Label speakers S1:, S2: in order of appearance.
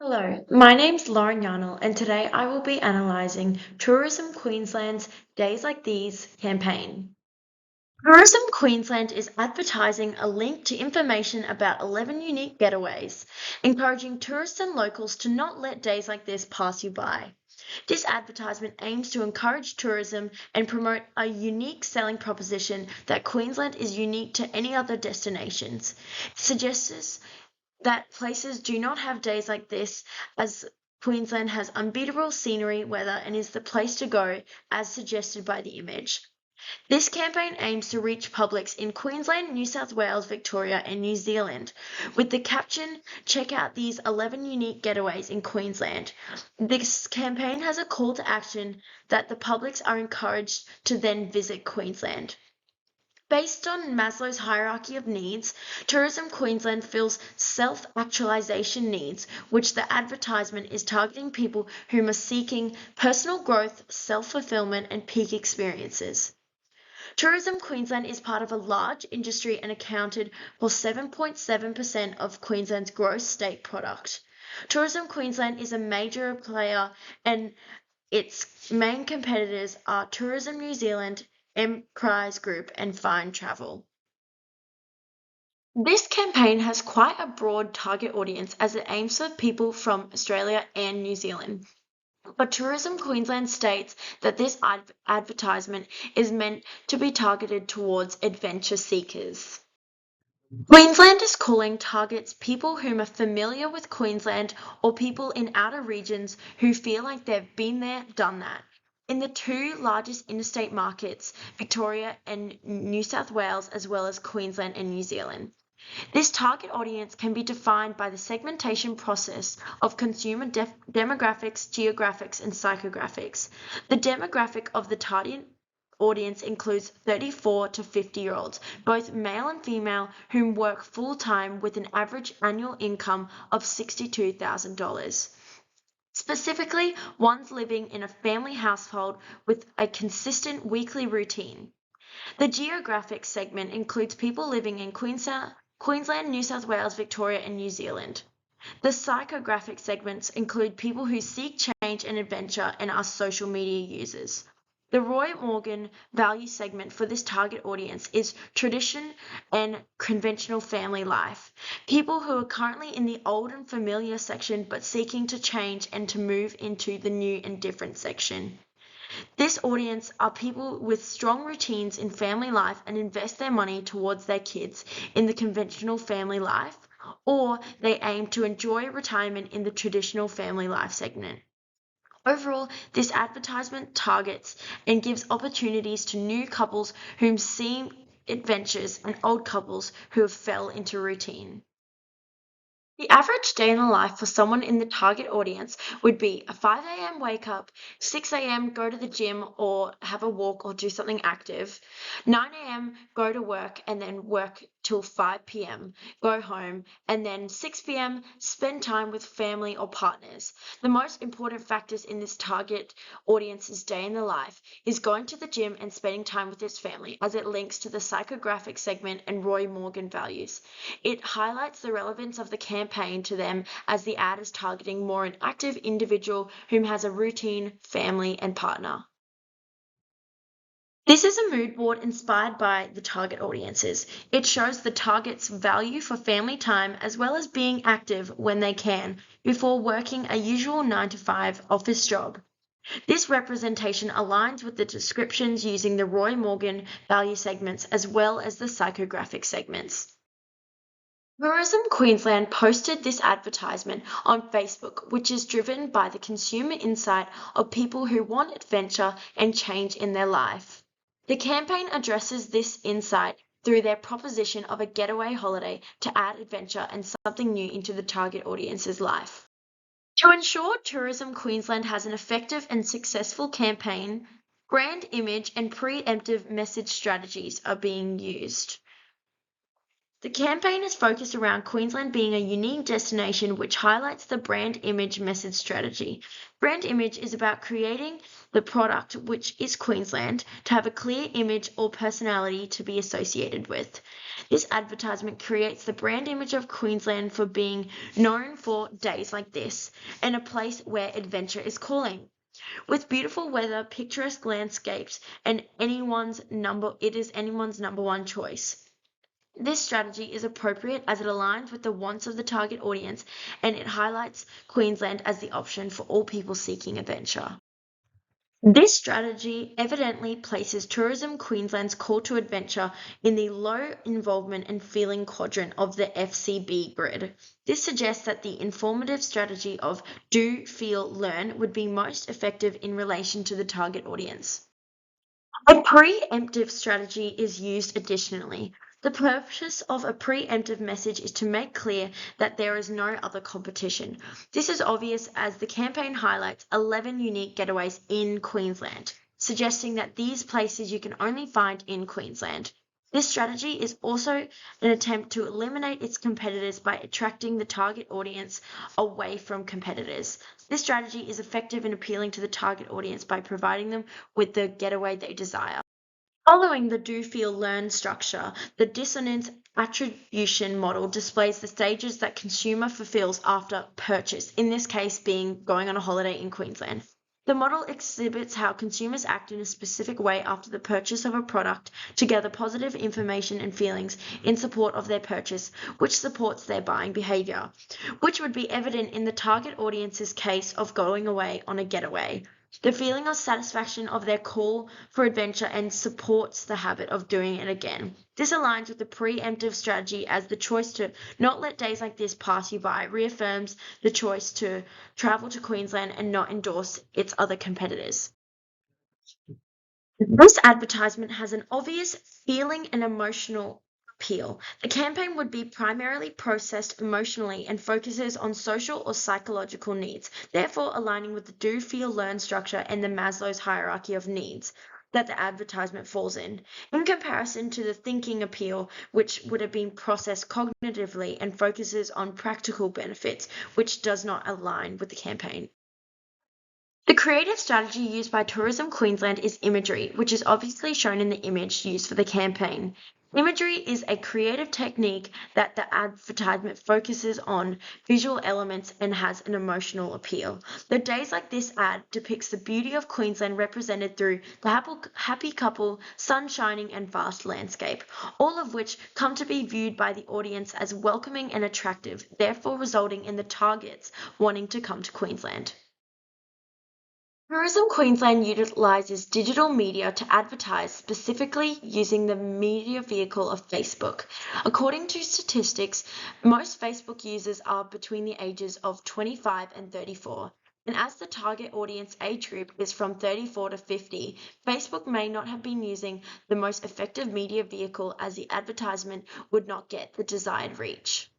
S1: Hello, my name's Lauren Yarnell, and today I will be analysing Tourism Queensland's Days Like These campaign. Tourism Queensland is advertising a link to information about 11 unique getaways, encouraging tourists and locals to not let days like this pass you by. This advertisement aims to encourage tourism and promote a unique selling proposition that Queensland is unique to any other destinations. It suggests that places do not have days like this, as Queensland has unbeatable scenery, weather, and is the place to go, as suggested by the image. This campaign aims to reach publics in Queensland, New South Wales, Victoria, and New Zealand, with the caption, "Check out these 11 unique getaways in Queensland." This campaign has a call to action that the publics are encouraged to then visit Queensland. Based on Maslow's hierarchy of needs, Tourism Queensland fills self-actualization needs, which the advertisement is targeting people who are seeking personal growth, self-fulfillment, and peak experiences. Tourism Queensland is part of a large industry and accounted for 7.7% of Queensland's gross state product. Tourism Queensland is a major player, and its main competitors are Tourism New Zealand, Emprise Group, and Fine Travel. This campaign has quite a broad target audience as it aims for people from Australia and New Zealand. But Tourism Queensland states that this advertisement is meant to be targeted towards adventure seekers. Queenslanders Calling targets people whom are familiar with Queensland or people in outer regions who feel like they've been there, done that. In the two largest interstate markets, Victoria and New South Wales, as well as Queensland and New Zealand. This target audience can be defined by the segmentation process of consumer demographics, geographics, and psychographics. The demographic of the target audience includes 34 to 50-year-olds, both male and female, whom work full-time with an average annual income of $62,000. Specifically, ones living in a family household with a consistent weekly routine. The geographic segment includes people living in Queensland, New South Wales, Victoria, and New Zealand. The psychographic segments include people who seek change and adventure and are social media users. The Roy Morgan value segment for this target audience is tradition and conventional family life. People who are currently in the old and familiar section but seeking to change and to move into the new and different section. This audience are people with strong routines in family life and invest their money towards their kids in the conventional family life, or they aim to enjoy retirement in the traditional family life segment. Overall, this advertisement targets and gives opportunities to new couples whom seek adventures and old couples who have fell into routine. The average day in the life for someone in the target audience would be a 5 a.m. wake up, 6 a.m. go to the gym or have a walk or do something active, 9 a.m. go to work and then work till 5 p.m., go home, and then 6 p.m. spend time with family or partners. The most important factors in this target audience's day in the life is going to the gym and spending time with his family, as it links to the psychographic segment and Roy Morgan values. It highlights the relevance of the campaign to them, as the ad is targeting more an active individual whom has a routine, family, and partner. This is a mood board inspired by the target audiences. It shows the target's value for family time as well as being active when they can before working a usual 9 to 5 office job. This representation aligns with the descriptions using the Roy Morgan value segments as well as the psychographic segments. Tourism Queensland posted this advertisement on Facebook, which is driven by the consumer insight of people who want adventure and change in their life. The campaign addresses this insight through their proposition of a getaway holiday to add adventure and something new into the target audience's life. To ensure Tourism Queensland has an effective and successful campaign, brand image and preemptive message strategies are being used. The campaign is focused around Queensland being a unique destination which highlights the brand image message strategy. Brand image is about creating the product, which is Queensland, to have a clear image or personality to be associated with. This advertisement creates the brand image of Queensland for being known for days like this and a place where adventure is calling. With beautiful weather, picturesque landscapes, and it is anyone's number one choice. This strategy is appropriate as it aligns with the wants of the target audience and it highlights Queensland as the option for all people seeking adventure. This strategy evidently places Tourism Queensland's call to adventure in the low involvement and feeling quadrant of the FCB grid. This suggests that the informative strategy of do, feel, learn would be most effective in relation to the target audience. A preemptive strategy is used additionally. The purpose of a preemptive message is to make clear that there is no other competition. This is obvious as the campaign highlights 11 unique getaways in Queensland, suggesting that these places you can only find in Queensland. This strategy is also an attempt to eliminate its competitors by attracting the target audience away from competitors. This strategy is effective in appealing to the target audience by providing them with the getaway they desire. Following the do, feel, learn structure, the dissonance attribution model displays the stages that consumer fulfills after purchase, in this case being going on a holiday in Queensland. The model exhibits how consumers act in a specific way after the purchase of a product to gather positive information and feelings in support of their purchase, which supports their buying behavior, which would be evident in the target audience's case of going away on a getaway. The feeling of satisfaction of their call for adventure and supports the habit of doing it again. This aligns with the preemptive strategy as the choice to not let days like this pass you by reaffirms the choice to travel to Queensland and not endorse its other competitors. This advertisement has an obvious feeling and emotional appeal. The campaign would be primarily processed emotionally and focuses on social or psychological needs, therefore aligning with the do, feel, learn structure and the Maslow's hierarchy of needs that the advertisement falls in comparison to the thinking appeal, which would have been processed cognitively and focuses on practical benefits, which does not align with the campaign. The creative strategy used by Tourism Queensland is imagery, which is obviously shown in the image used for the campaign. Imagery is a creative technique that the advertisement focuses on visual elements and has an emotional appeal. The Days Like This ad depicts the beauty of Queensland represented through the happy couple, sun shining, and vast landscape, all of which come to be viewed by the audience as welcoming and attractive, therefore resulting in the targets wanting to come to Queensland. Tourism Queensland utilises digital media to advertise, specifically using the media vehicle of Facebook. According to statistics, most Facebook users are between the ages of 25 and 34. And as the target audience age group is from 34 to 50, Facebook may not have been using the most effective media vehicle as the advertisement would not get the desired reach.